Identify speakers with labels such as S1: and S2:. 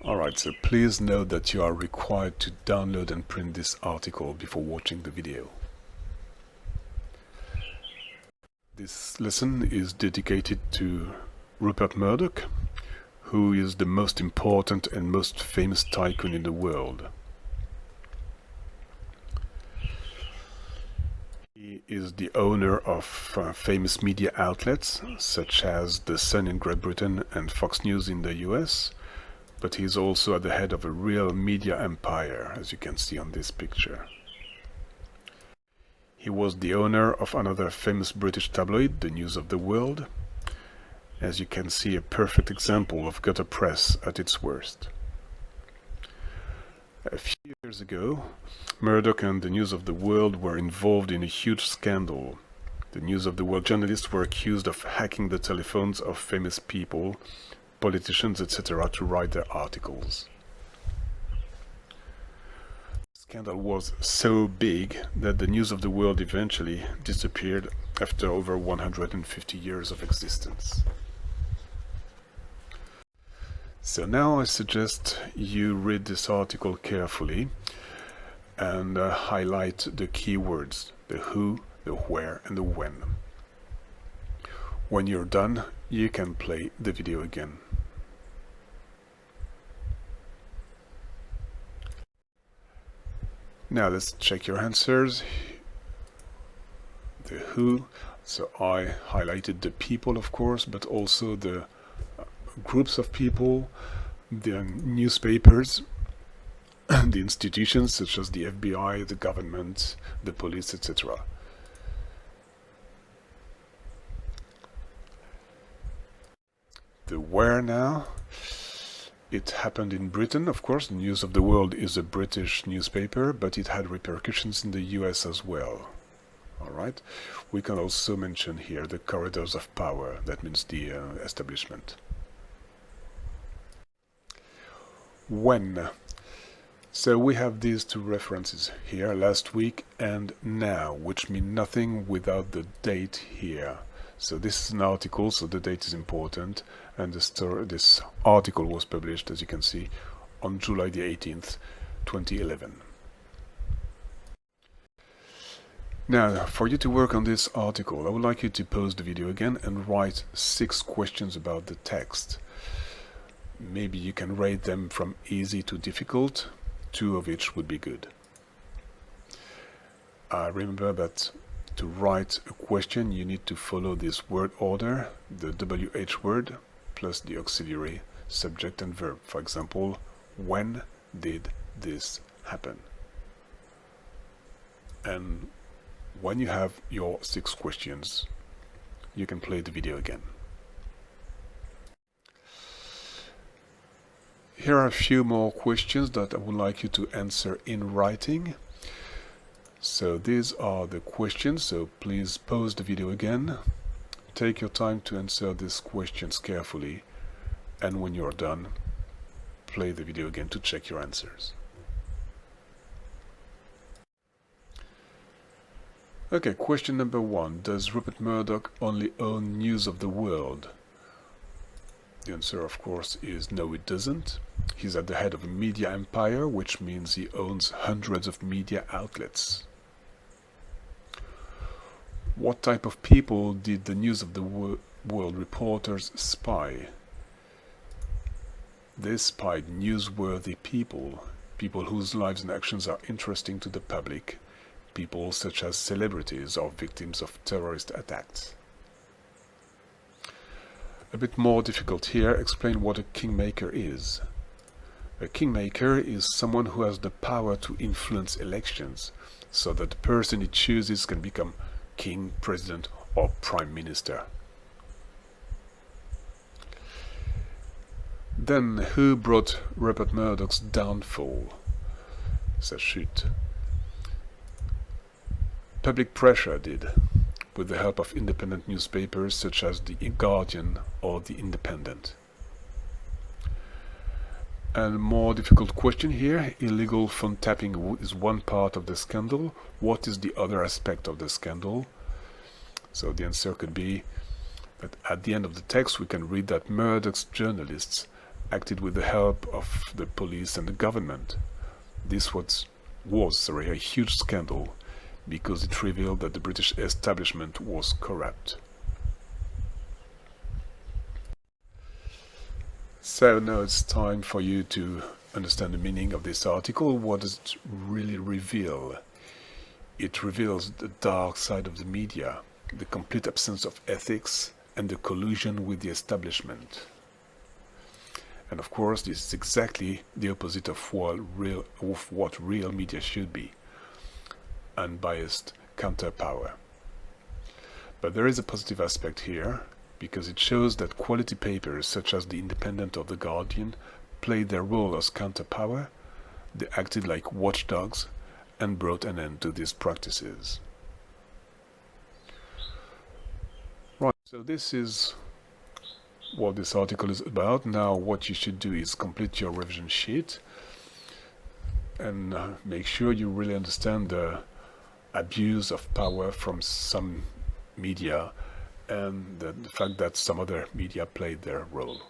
S1: Alright, so please note that you are required to download and print this article before watching the video. This lesson is dedicated to Rupert Murdoch, who is the most important and most famous tycoon in the world. He is the owner of famous media outlets such as The Sun in Great Britain and Fox News in the US, but he is also at the head of a real media empire, as you can see on this picture. He was the owner of another famous British tabloid, The News of the World. As you can see, a perfect example of gutter press at its worst. A few years ago, Murdoch and The News of the World were involved in a huge scandal. The News of the World journalists were accused of hacking the telephones of famous people, politicians, etc. to write their articles. The scandal was so big that The News of the World eventually disappeared after over 150 years of existence. So now I suggest you read this article carefully and highlight the key words, the who, the where and the when. When you're done, you can play the video again. Now let's check your answers. The who, so I highlighted the people, of course, but also the groups of people, the newspapers, the institutions such as the FBI, the government, the police, etc. The where now. It happened in Britain, of course. The News of the World is a British newspaper, but it had repercussions in the US as well. Alright? We can also mention here the corridors of power, that means the establishment. When. So we have these two references here, last week and now, which mean nothing without the date here. So this is an article, so the date is important, and this article was published, as you can see, on July the 18th, 2011. Now, for you to work on this article, I would like you to pause the video again and write 6 questions about the text. Maybe you can rate them from easy to difficult, 2 of each would be good. Remember that to write a question you need to follow this word order, the WH word plus the auxiliary subject and verb. For example, when did this happen? And when you have your 6 questions, you can play the video again. Here are a few more questions that I would like you to answer in writing. So these are the questions, so please pause the video again. Take your time to answer these questions carefully, and when you're done, play the video again to check your answers. Okay, question number 1. Does Rupert Murdoch only own News of the World? The answer, of course, is no, it doesn't. He's at the head of a media empire, which means he owns hundreds of media outlets. What type of people did the News of the World reporters spy? They spied newsworthy people, people whose lives and actions are interesting to the public, people such as celebrities or victims of terrorist attacks. A bit more difficult here, explain what a kingmaker is. A kingmaker is someone who has the power to influence elections, so that the person he chooses can become king, president, or prime minister. Then, who brought Rupert Murdoch's downfall? Sa chute. Public pressure did, with the help of independent newspapers such as The Guardian or The Independent. And a more difficult question here, illegal phone tapping is one part of the scandal. What is the other aspect of the scandal? So the answer could be that at the end of the text we can read that Murdoch's journalists acted with the help of the police and the government. This was a huge scandal because it revealed that the British establishment was corrupt. So now it's time for you to understand the meaning of this article. What does it really reveal? It reveals the dark side of the media, the complete absence of ethics, and the collusion with the establishment. And of course, this is exactly the opposite of what real media should be: unbiased counterpower. But there is a positive aspect here, because it shows that quality papers such as The Independent or The Guardian played their role as counterpower. They acted like watchdogs and brought an end to these practices. Right, so this is what this article is about. Now what you should do is complete your revision sheet and make sure you really understand the abuse of power from some media and the fact that some other media played their role.